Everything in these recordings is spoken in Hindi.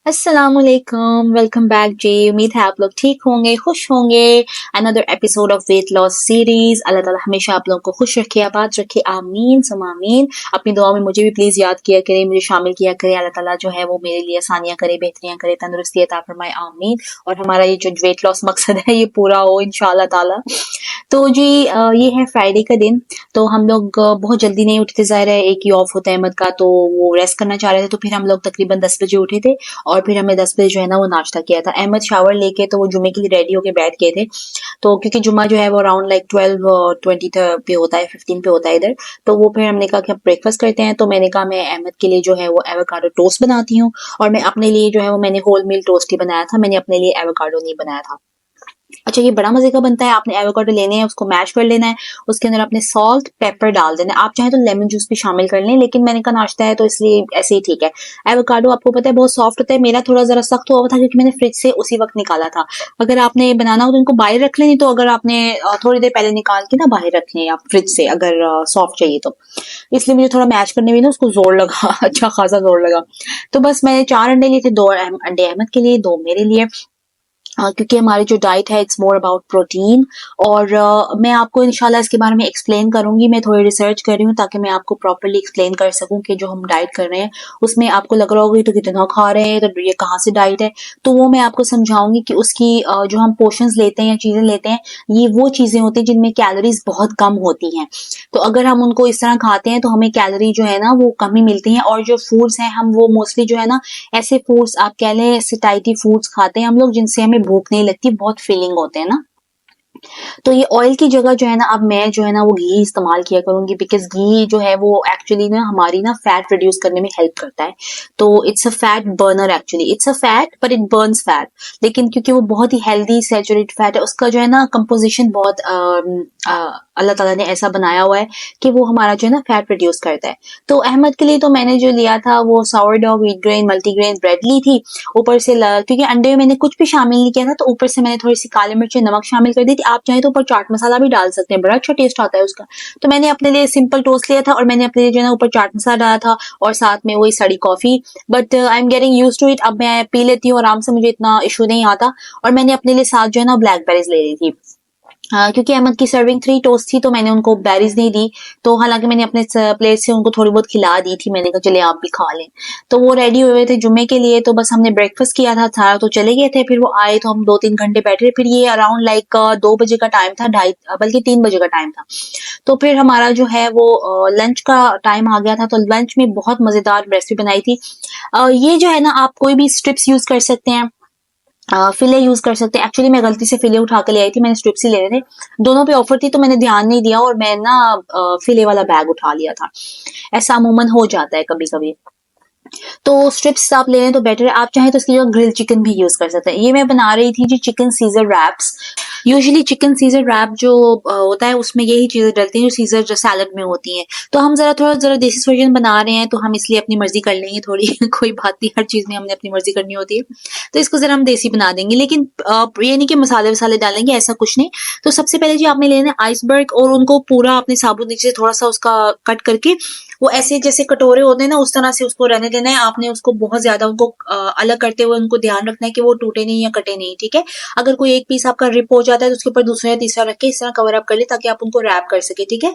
अस्सलामुअलैकुम, वेलकम बैक जी। उम्मीद है आप लोग ठीक होंगे, खुश होंगे। Another episode of weight loss series. Allah ताला हमेशा आप लोगों को खुश रखे, आबाद रखे, आमीन सुम आमीन। अपनी दुआ में मुझे भी प्लीज याद किया करें, मुझे शामिल किया करें। अल्लाह ताला जो है वो मेरे लिए आसानियां करे, बेहतरियां करे, तंदुरुस्ती अता फरमाए, आमीन। और हमारा ये जो वेट लॉस मकसद है ये पूरा हो इंशाल्लाह ताला। तो जी ये है फ्राइडे का दिन। तो हम लोग बहुत जल्दी नहीं उठते, ज़ाहिर है एक ही ऑफ होता है अहमद का, तो वो रेस्ट करना चाह रहे थे। तो फिर हम लोग तकरीबन 10 बजे उठे थे और फिर हमने 10 बजे जो है ना वो नाश्ता किया था। अहमद शावर लेके तो वो जुमे के लिए रेडी होके बैठ गए थे। तो क्योंकि जुम्मा जो है वो अराउंड लाइक 12-20 पे होता है, 15 पे होता है इधर। तो वो फिर हमने कहा कि अब ब्रेकफास्ट करते हैं। तो मैंने कहा मैं अहमद के लिए जो है वो एवोकाडो टोस्ट बनाती हूँ, और मैं अपने लिए जो है वो मैंने होल मील टोस्ट ही बनाया था, मैंने अपने लिए एवोकाडो नहीं बनाया था। अच्छा, ये बड़ा मजे का बनता है। आपने एवोकाडो लेने हैं, उसको मैश कर लेना है, उसके अंदर आपने सॉल्ट पेपर डाल देना है। आप चाहे तो लेमन जूस भी शामिल कर लें, लेकिन मैंने कहा नाश्ता है तो इसलिए ऐसे ही ठीक है। एवोकाडो आपको पता है बहुत सॉफ्ट होता है, मेरा थोड़ा जरा सख्त हुआ था क्योंकि मैंने फ्रिज से उसी वक्त निकाला था। अगर आपने बनाना हो तो इनको बाहर रख लें, तो अगर आपने थोड़ी देर पहले निकाल के ना बाहर रख लें आप फ्रिज से, अगर सॉफ्ट चाहिए तो। इसलिए मुझे थोड़ा मैश करने में ना उसको जोर लगा अच्छा खासा जोर लगा। तो बस मैंने 4 अंडे लिए थे, 2 अंडे अहमद के लिए, 2 मेरे लिए। क्योंकि हमारी जो डाइट है इट्स मोर अबाउट प्रोटीन। और मैं आपको इंशाल्लाह इसके बारे में एक्सप्लेन करूंगी। मैं थोड़ी रिसर्च कर रही हूँ ताकि मैं आपको प्रॉपर्ली एक्सप्लेन कर सकूं कि जो हम डाइट कर रहे हैं उसमें आपको लग रहा होगा तो कितना खा रहे हैं, तो ये कहाँ से डाइट है। तो वो मैं आपको समझाऊंगी कि उसकी जो हम पोर्शंस लेते हैं या चीजें लेते हैं, ये वो चीजें होती हैं जिनमें कैलोरीज बहुत कम होती हैं। तो अगर हम उनको इस तरह खाते हैं तो हमें कैलोरी जो है ना वो कम ही मिलती है। और जो फूड्स हैं हम वो मोस्टली जो है ना ऐसे फूड्स आप कह लें सिटाइटी फूड्स खाते हैं हम लोग, जिनसे हमें भूख नहीं लगती, बहुत फीलिंग होते हैं ना। तो ये ऑयल की जगह जो है ना अब मैं जो है ना वो घी इस्तेमाल किया करूंगी, बिकॉज घी जो है वो एक्चुअली ना हमारी ना फैट रिड्यूस करने में हेल्प करता है। तो it's a fat burner, actually it's a fat but it Burns fat. लेकिन क्योंकि वो बहुत ही हेल्दी सैचुरेटेड फैट है, उसका जो है ना कंपोजिशन बहुत अल्लाह ताला ने ऐसा बनाया हुआ है कि वो हमारा जो है ना फैट रिड्यूस करता है। तो अहमद के लिए तो मैंने जो लिया था वो sourdough wheat grain multigrain bread ली थी। ऊपर से क्योंकि अंडे में मैंने कुछ भी शामिल नहीं किया था, तो ऊपर से मैंने थोड़ी सी काली मिर्च नमक शामिल कर दी थी। आप चाहें तो ऊपर चाट मसाला भी डाल सकते हैं, बड़ा अच्छा टेस्ट आता है उसका। तो मैंने अपने लिए सिंपल टोस्ट लिया था और मैंने अपने लिए जो है ना ऊपर चाट मसाला डाला था और साथ में वही सड़ी coffee. But I am getting use to it, अब मैं पी लेती हूँ आराम से, मुझे इतना इशू नहीं आता। और मैंने अपने लिए साथ जो है ना ब्लैकबेरीज ले ली थी। हाँ, क्योंकि अहमद की सर्विंग 3 टोस्ट थी तो मैंने उनको बेरीज नहीं दी। तो हालांकि मैंने अपने प्लेट से उनको थोड़ी बहुत खिला दी थी, मैंने कहा चले आप भी खा लें। तो वो रेडी हुए थे जुम्मे के लिए, तो बस हमने ब्रेकफास्ट किया था सारा, तो चले गए थे। फिर वो आए तो हम 2-3 घंटे बैठे। फिर ये अराउंड लाइक 2 बजे का टाइम था, ढाई बल्कि 3 बजे का टाइम था। तो फिर हमारा जो है वो लंच का टाइम आ गया था। तो लंच में बहुत मजेदार रेसिपी बनाई थी। ये जो है ना आप कोई भी स्ट्रिप्स यूज कर सकते हैं, फिले यूज कर सकते हैं। एक्चुअली मैं गलती से फिले उठा के ले आई थी, मैंने स्ट्रिप्स ही लेने थे। दोनों पे ऑफर थी तो मैंने ध्यान नहीं दिया और मैं ना फिले वाला बैग उठा लिया था। ऐसा अमूमन हो जाता है कभी कभी। तो स्ट्रिप्स आप ले लें तो बेटर है। आप चाहें तो इसकी जगह ग्रिल चिकन भी यूज कर सकते हैं। ये मैं बना रही थी जी chicken Caesar wraps. Usually chicken Caesar wrap जो होता है उसमें यही चीजें डलती हैं जो सीजर जो सैलड में होती हैं। तो हम जरा देसी वर्जन बना रहे हैं तो हम इसलिए अपनी मर्जी कर लेंगे थोड़ी कोई बात नहीं, हर चीज में हमने अपनी मर्जी करनी होती है। तो इसको जरा हम देसी बना देंगे, लेकिन ये नहीं कि मसाले वसाले डालेंगे, ऐसा कुछ नहीं। तो सबसे पहले जी आपने लेना है आइसबर्ग, और उनको पूरा अपने साबुत नीचे से थोड़ा सा उसका कट करके वो ऐसे जैसे कटोरे होते हैं ना उस तरह से उसको रहने देना है। आपने उसको बहुत ज्यादा उनको अलग करते हुए उनको ध्यान रखना है कि वो टूटे नहीं या कटे नहीं, ठीक है। अगर कोई एक पीस आपका रिप हो जाता है तो उसके ऊपर दूसरा या तीसरा रख के इस तरह कवर अप कर ले ताकि आप उनको रैप कर सके, ठीक है।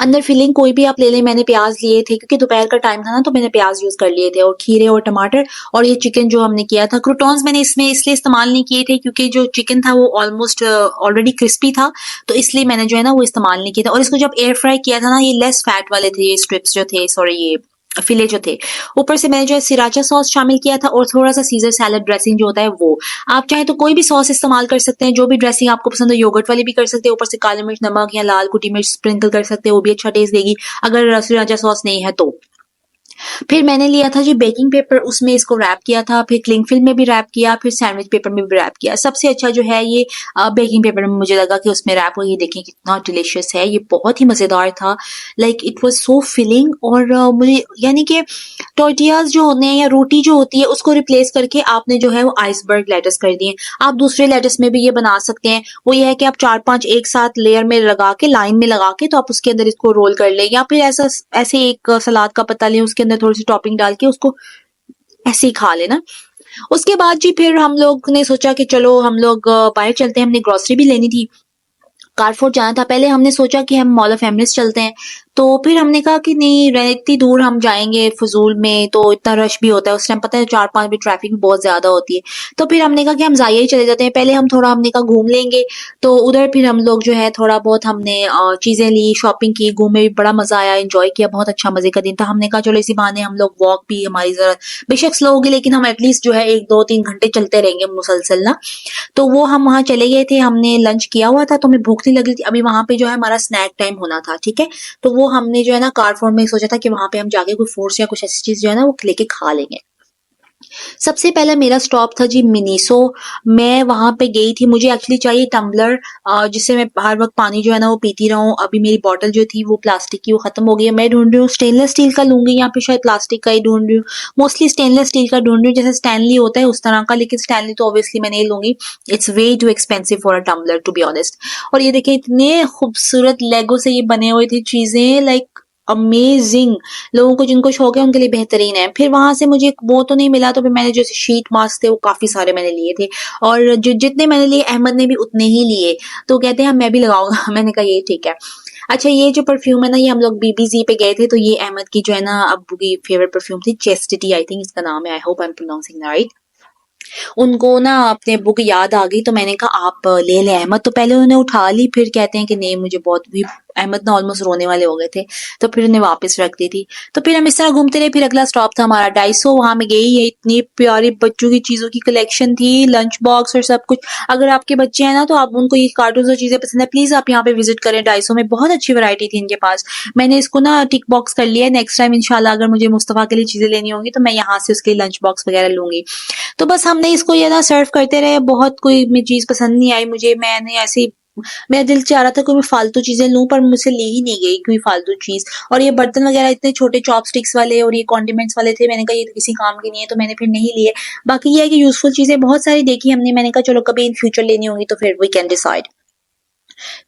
अंदर फिलिंग कोई भी आप ले लें। मैंने प्याज लिए थे क्योंकि दोपहर का टाइम था ना, तो मैंने प्याज यूज कर लिए थे और खीरे और टमाटर। और ये चिकन जो हमने किया था, क्रूटॉन्स मैंने इसमें इसलिए इस्तेमाल नहीं किए थे क्योंकि जो चिकन था वो ऑलमोस्ट ऑलरेडी क्रिस्पी था, तो इसलिए मैंने जो है ना वो इस्तेमाल नहीं किया था। और इसको जब एयर फ्राई किया था ना, ये लेस फैट वाले थे ये स्ट्रिप्स जो थे, सॉरी ये फिले जो थे। ऊपर से मैंने जो है सिराचा सॉस शामिल किया था और थोड़ा सा सीजर सैलड ड्रेसिंग जो होता है वो। आप चाहे तो कोई भी सॉस इस्तेमाल कर सकते हैं, जो भी ड्रेसिंग आपको पसंद हो, योगर्ट वाली भी कर सकते हैं, ऊपर से काली मिर्च नमक या लाल कुटी मिर्च स्प्रिंकल कर सकते हैं, वो भी अच्छा टेस्ट देगी अगर सिराचा सॉस नहीं है तो। फिर मैंने लिया था जी बेकिंग पेपर, उसमें इसको रैप किया था, फिर क्लिंग फिल्म में भी रैप किया, फिर सैंडविच पेपर में भी रैप किया। सबसे अच्छा जो है ये बेकिंग पेपर में मुझे लगा कि उसमें रैप हो। ये देखें कितना डिलीशियस है, ये बहुत ही मजेदार था। Like it was so filling. और मुझे यानी कि टोर्टियाज जो होते हैं या रोटी जो होती है उसको रिप्लेस करके आपने जो है वो आइसबर्ग लेटस कर दिए। आप दूसरे लेटस में भी ये बना सकते हैं। वो ये है कि आप 4-5 एक साथ लेयर में लगा के, लाइन में लगा के, तो आप उसके अंदर इसको रोल कर लें, या फिर ऐसा ऐसे एक सलाद का पत्ता लें, उसके अंदर थोड़ी सी टॉपिंग डाल के उसको ऐसे ही खा लेना। उसके बाद जी फिर हम लोग ने सोचा कि चलो हम लोग बाहर चलते हैं, हमने ग्रोसरी भी लेनी थी, कारफोर्ट जाना था। पहले हमने सोचा कि हम मॉल ऑफ एमरेस्ट चलते हैं, तो फिर हमने कहा कि नहीं, इतनी दूर हम जाएंगे फजूल में तो इतना रश भी होता है उस टाइम, पता है 4-5 बजे ट्रैफिक भी बहुत ज्यादा होती है। तो फिर हमने कहा कि हम जाइए ही चले जाते हैं, पहले हम थोड़ा हमने कहा घूम लेंगे। तो उधर फिर हम लोग जो है थोड़ा बहुत हमने चीजें ली, शॉपिंग की, घूमे भी, बड़ा मजा आया, एंजॉय किया, बहुत अच्छा मजे का दिन था। हमने कहा चलो इसी बहाने हम लोग वॉक भी, हमारी जरूरत बेशक स्लो होगी लेकिन हम एटलीस्ट जो है 1-2-3 घंटे चलते रहेंगे मुसलसल ना। तो वो हम वहाँ चले गए थे, हमने लंच किया हुआ था तो हमें भूख नहीं लग रही थी। अभी वहाँ पे जो है हमारा स्नैक टाइम होना था, ठीक है। तो वो हमने जो है ना कारफोर में सोचा था कि वहाँ पे हम जाके कोई फ्रूट्स या कुछ ऐसी चीज जो है ना वो लेके खा लेंगे। सबसे पहला मेरा स्टॉप था जी मिनीसो। मैं वहां पे गई थी, मुझे एक्चुअली चाहिए टम्बलर जिससे मैं हर वक्त पानी जो है ना वो पीती रहूं। अभी मेरी बॉटल जो थी वो प्लास्टिक की वो खत्म हो गई है, मैं ढूंढ रही हूँ स्टेनलेस स्टील का लूंगी या फिर शायद प्लास्टिक का ही ढूंढ रही हूँ। मोस्टली स्टेनलेस स्टील का ढूंढ रही हूँ, जैसे स्टैनली होता है उस तरह का, लेकिन स्टैनली तो ऑब्वियसली मैं नहीं लूंगी, it's way too expensive for a tumbler to be honest. और ये देखिए इतने खूबसूरत लेगो से ये बने हुए थे चीजें, लाइक अमेजिंग। लोगों को जिनको शौक है उनके लिए बेहतरीन है। फिर वहां से मुझे वो तो नहीं मिला, तो फिर मैंने जैसे शीट मास्क थे वो काफी सारे मैंने लिए थे, और जितने मैंने लिए अहमद ने भी उतने ही लिए। तो कहते हैं मैं भी लगाऊंगा मैंने कहा ये ठीक है। अच्छा, ये जो परफ्यूम है ना, ये हम लोग बीबीजी पे गए थे, तो ये अहमद की जो है ना अब्बू की फेवरेट परफ्यूम थी, चेस्टिटी आई थिंक इसका नाम है, I hope I am pronouncing right. उनको ना अपने बुक याद आ गई तो मैंने कहा आप ले लें अहमद। तो पहले उन्होंने उठा ली, फिर कहते हैं कि नहीं मुझे बहुत भी, अहमद ना ऑलमोस्ट रोने वाले हो गए थे, तो फिर उन्हें वापस रख दी थी। तो फिर हम इस तरह घूमते रहे। फिर अगला स्टॉप था हमारा डाइसो, वहां में गई है, इतनी प्यारी बच्चों की चीजों की कलेक्शन थी, लंच बॉक्स और सब कुछ। अगर आपके बच्चे हैं ना तो आप उनको ये कार्टून और चीजें पसंद है, प्लीज आप यहाँ पे विजिट करें डाइसो में, बहुत अच्छी वैरायटी थी इनके पास। मैंने इसको ना टिक बॉक्स कर लिया है, नेक्स्ट टाइम इंशाल्लाह अगर मुझे मुस्तफा के लिए चीजें लेनी होंगी तो मैं यहाँ से उसके लंच बॉक्स वगैरह लूंगी। तो बस हमने इसको ये ना सर्व करते रहे, बहुत कोई चीज पसंद नहीं आई मुझे, मैंने ऐसे, मेरा दिल चाह रहा था कोई मैं फालतू चीजें लूं पर मुझसे ली ही नहीं गई कोई फालतू चीज। और ये बर्तन वगैरह इतने छोटे चॉपस्टिक्स वाले और ये कॉन्डिमेंट्स वाले थे, मैंने कहा ये तो किसी काम के नहीं है, तो मैंने फिर नहीं लिए। बाकी ये है कि यूजफुल चीजें बहुत सारी देखी हमने, मैंने कहा चलो कभी इन फ्यूचर लेनी होगी तो फिर वी कैन डिसाइड।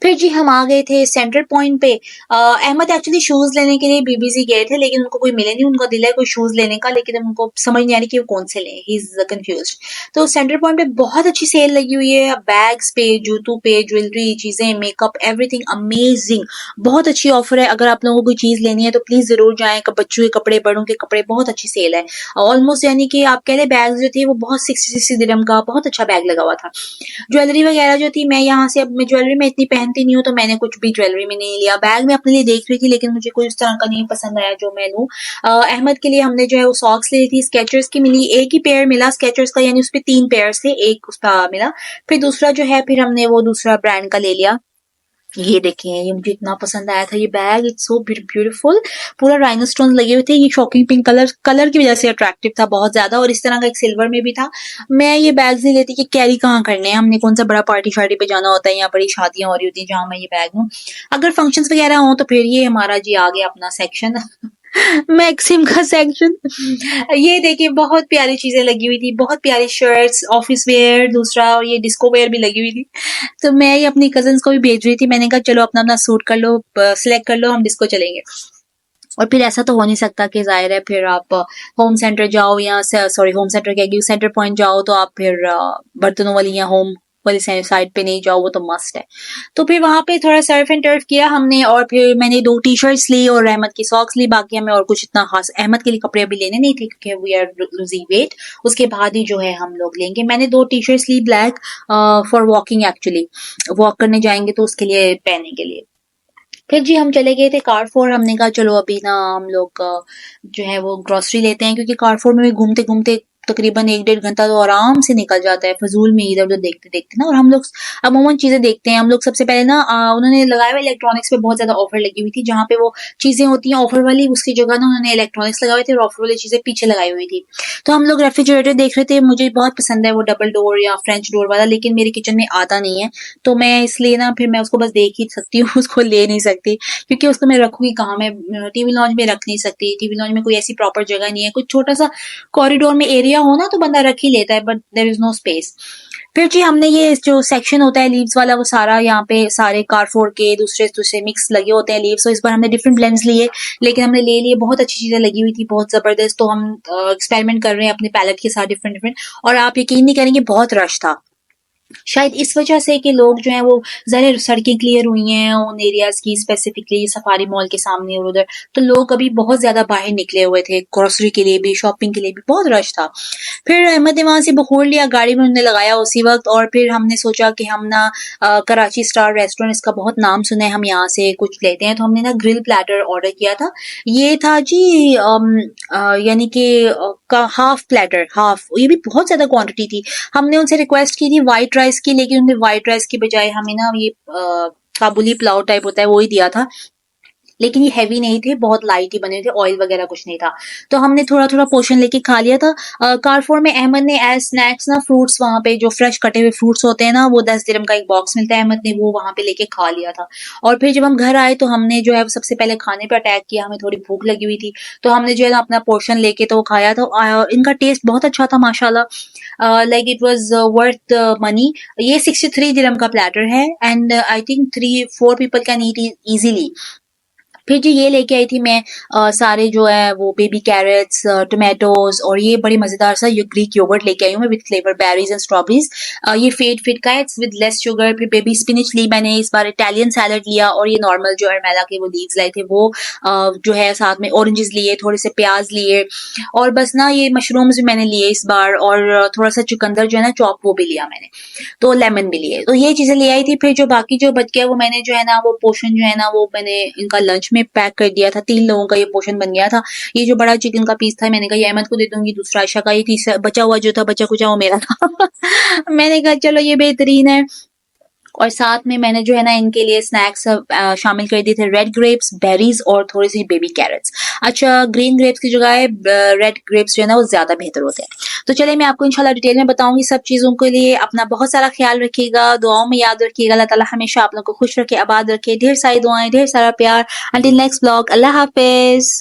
फिर जी हम आ गए थे सेंटर पॉइंट पे। अहमद एक्चुअली शूज लेने के लिए बीबीसी गए थे लेकिन उनको कोई मिले नहीं, उनका दिल है कोई शूज लेने का लेकिन उनको समझ नहीं आ रही कि वो कौन से लें, ही इज कंफ्यूज। तो सेंटर पॉइंट पे बहुत अच्छी सेल लगी हुई है, बैग्स पे, जूतों पे, ज्वेलरी, चीजें, मेकअप, एवरीथिंग अमेजिंग। बहुत अच्छी ऑफर है, अगर आप लोगों को कोई चीज लेनी है तो प्लीज जरूर जाएं। बच्चों के कपड़े, बड़ों के कपड़े, बहुत अच्छी सेल है ऑलमोस्ट, यानी कि आप कह लें बैग जो थे वो बहुत 60 दिरहम का बहुत अच्छा बैग लगा हुआ था। ज्वेलरी वगैरह जो थी, मैं यहाँ से, अब मैं ज्वेलरी में इतनी पहनती नहीं हूँ तो मैंने कुछ भी ज्वेलरी में नहीं लिया। बैग में अपने लिए देख रही थी लेकिन मुझे कोई उस तरह का नहीं पसंद आया जो मैं लूं। अहमद के लिए हमने जो है वो सॉक्स ली थी, स्केचर्स की मिली, एक ही पेयर मिला स्केचर्स का, यानी उसपे 3 पेयर थे, एक उसका मिला। फिर दूसरा जो है फिर हमने वो दूसरा ब्रांड का ले लिया। ये देखें, ये मुझे इतना पसंद आया था ये बैग, इट्स सो ब्यूटीफुल, पूरा राइनोस्टोन लगे हुए थे, ये शॉकिंग पिंक कलर, कलर की वजह से अट्रैक्टिव था बहुत ज्यादा, और इस तरह का एक सिल्वर में भी था। मैं ये बैग्स नहीं लेती कि कैरी कहाँ करने हैं, हमने कौन सा बड़ा पार्टी शार्टी पे जाना होता है या बड़ी शादियां हो रही होती है जहां मैं ये बैग हूँ। अगर फंक्शंस वगैरह हो तो फिर ये हमारा जी आ गया अपना सेक्शन मैक्सिम का सेक्शन। ये देखिए बहुत प्यारी चीजें लगी हुई थी, बहुत प्यारी शर्ट्स, ऑफिस वेयर, दूसरा और ये डिस्को वेयर भी लगी हुई थी। तो मैं ये अपनी कजिन्स को भी भेज रही थी, मैंने कहा चलो अपना अपना सूट कर लो, सिलेक्ट कर लो, हम डिस्को चलेंगे। और फिर ऐसा तो हो नहीं सकता कि जाहिर है फिर आप होम सेंटर जाओ या सॉरी होम सेंटर क्या, सेंटर पॉइंट जाओ तो आप फिर बर्तनों वाली या होम वाली साइड पे नहीं जाओ, वो तो मस्ट है। तो फिर वहां पे थोड़ा सर्फ एंड टर्फ किया हमने, और फिर मैंने 2 टी-शर्ट्स ली और अहमद की सॉक्स ली, बाकी हमें और कुछ इतना खास अहमद के लिए कपड़े अभी लेने नहीं थे क्योंकि वी आर लूजिंग वेट, उसके बाद ही जो है हम लोग लेंगे। मैंने 2 टी-शर्ट्स ली black for walking, actually walk करने जाएंगे तो उसके लिए पहनने के लिए। फिर जी हम चले गए थे कारफोर, हमने कहा चलो अभी ना हम लोग जो है वो ग्रोसरी लेते हैं, क्योंकि कारफोर में भी घूमते घूमते तकरीबन 1-1.5 घंटा तो आराम से निकल जाता है फजूल में इधर उधर देखते देखते ना। और हम लोग अमूमन चीजें देखते हैं, हम लोग सबसे पहले ना उन्होंने लगाया हुआ इलेक्ट्रॉनिक्स पे बहुत ज्यादा ऑफर लगी हुई थी, जहाँ पे वो चीजें होती हैं ऑफर वाली उसकी जगह ना उन्होंने इलेक्ट्रॉनिक्स लगाए थे और ऑफर वाली चीजें पीछे लगाई हुई थी। तो हम लोग रेफ्रिजरेटर देख रहे थे, मुझे बहुत पसंद है वो डबल डोर या फ्रेंच डोर वाला, लेकिन मेरे किचन में आता नहीं है, तो मैं इसलिए ना फिर मैं उसको बस देख ही सकती हूँ उसको ले नहीं सकती, क्योंकि उसको मैं रखूंगी कहाँ, मैं टीवी लॉन्च में रख नहीं सकती, टीवी लॉन्च में कोई ऐसी प्रॉपर जगह नहीं है, कुछ छोटा सा कॉरिडोर में एरिया जगह हो ना तो बंदा रख ही लेता है, but there is no space. फिर जी हमने ये जो सेक्शन होता है लीव्स वाला, वो सारा यहाँ पे सारे कारफोर के दूसरे दूसरे मिक्स लगे होते हैं लीव्स। तो इस बार हमने डिफरेंट ब्लेंड्स लिए, लेकिन हमने ले लिए बहुत अच्छी चीजें लगी हुई थी, बहुत जबरदस्त। तो हम एक्सपेरिमेंट कर रहे हैं अपने पैलेट के साथ डिफरेंट डिफरेंट, और आप यकीन नहीं करेंगे बहुत रश था। शायद इस वजह से कि लोग जो हैं वो ज़रा सड़कें क्लियर हुई हैं उन एरियाज़ की, स्पेसिफिकली सफारी मॉल के सामने और उधर, तो लोग अभी बहुत ज़्यादा बाहर निकले हुए थे, ग्रोसरी के लिए भी, शॉपिंग के लिए भी बहुत रश था। फिर अहमद ने वहाँ से बखूर लिया, गाड़ी में उन्होंने लगाया उसी वक्त, और फिर हमने सोचा कि हम ना कराची स्टार रेस्टोरेंट, इसका बहुत नाम सुना है, हम यहाँ से कुछ लेते हैं। तो हमने ना ग्रिल प्लेटर ऑर्डर किया था। ये था जी यानी कि का हाफ प्लेटर, हाफ, ये भी बहुत ज़्यादा क्वांटिटी थी। हमने उनसे रिक्वेस्ट की थी वाइट राइस की, लेकिन उन्होंने वाइट राइस की बजाय हमें ना ये काबुली पुलाव टाइप होता है वो ही दिया था। लेकिन ये हैवी नहीं थे, बहुत लाइट ही बने थे, ऑयल वगैरह कुछ नहीं था। तो हमने थोड़ा थोड़ा पोर्शन लेके खा लिया था। कारफोर में अहमद ने एज स्नैक्स ना फ्रूट्स, वहाँ पे जो फ्रेश कटे हुए फ्रूट्स होते हैं ना, वो 10 दिरहम का एक बॉक्स मिलता है, अहमद ने वो वहाँ पे लेके खा लिया था। और फिर जब हम घर आए तो हमने जो है सबसे पहले खाने पे अटैक किया, हमें थोड़ी भूख लगी हुई थी, तो हमने जो है ना अपना पोर्शन लेके तो वो खाया। तो इनका टेस्ट बहुत अच्छा था माशाल्लाह, like it was worth money. ये 63 दिरहम का प्लेटर है, and I think 3-4 people can eat easily. फिर जी ये लेके आई थी मैं सारे जो है वो बेबी कैरेट्स, टोमेटोज, और ये बड़ी मजेदार सा ये ग्रीक योगर्ट लेके आई हूँ मैं with flavour berries and strawberries. ये फेट फिट का है, इट्स विद लेस शुगर। फिर बेबी स्पिनिच ली मैंने इस बार, इटालियन सैलड लिया, और ये नॉर्मल जो अरमेला के वो लीव्स लाए थे वो, जो है साथ में ऑरेंजेस लिए, थोड़े से प्याज लिए, और बस ना ये मशरूम्स भी मैंने लिए इस बार, और थोड़ा सा चुकंदर जो है ना चॉप वो भी लिया मैंने, तो लेमन भी लिए। तो ये चीजें ले आई थी। फिर जो बाकी जो बच गया वो मैंने जो है ना वो पोर्शन जो है ना वो मैंने इनका लंच में पैक कर दिया था। 3 लोगों का ये पोर्शन बन गया था। ये जो बड़ा चिकन का पीस था मैंने कहा ये अहमद को दे दूंगी, दूसरा आयशा का, ये तीसरा बचा हुआ जो था बचा कुचा वो मेरा था। मैंने कहा चलो ये बेहतरीन है। और साथ में मैंने जो है ना इनके लिए स्नैक्स शामिल कर दिए थे, रेड ग्रेप्स, बेरीज, और थोड़ी सी बेबी कैरेट्स। अच्छा, ग्रीन ग्रेप्स की जगह रेड ग्रेप्स जो है ना वो ज्यादा बेहतर होते हैं। तो चलिए मैं आपको इंशाल्लाह डिटेल में बताऊंगी सब चीजों के लिए। अपना बहुत सारा ख्याल रखिएगा, दुआओं में याद रखिएगा। अल्लाह ताला हमेशा आप लोगों को खुश रखे, आबाद रखे, ढेर सारी दुआएं, ढेर सारा प्यार। अंटिल नेक्स्ट ब्लॉग, अल्लाह हाफिज।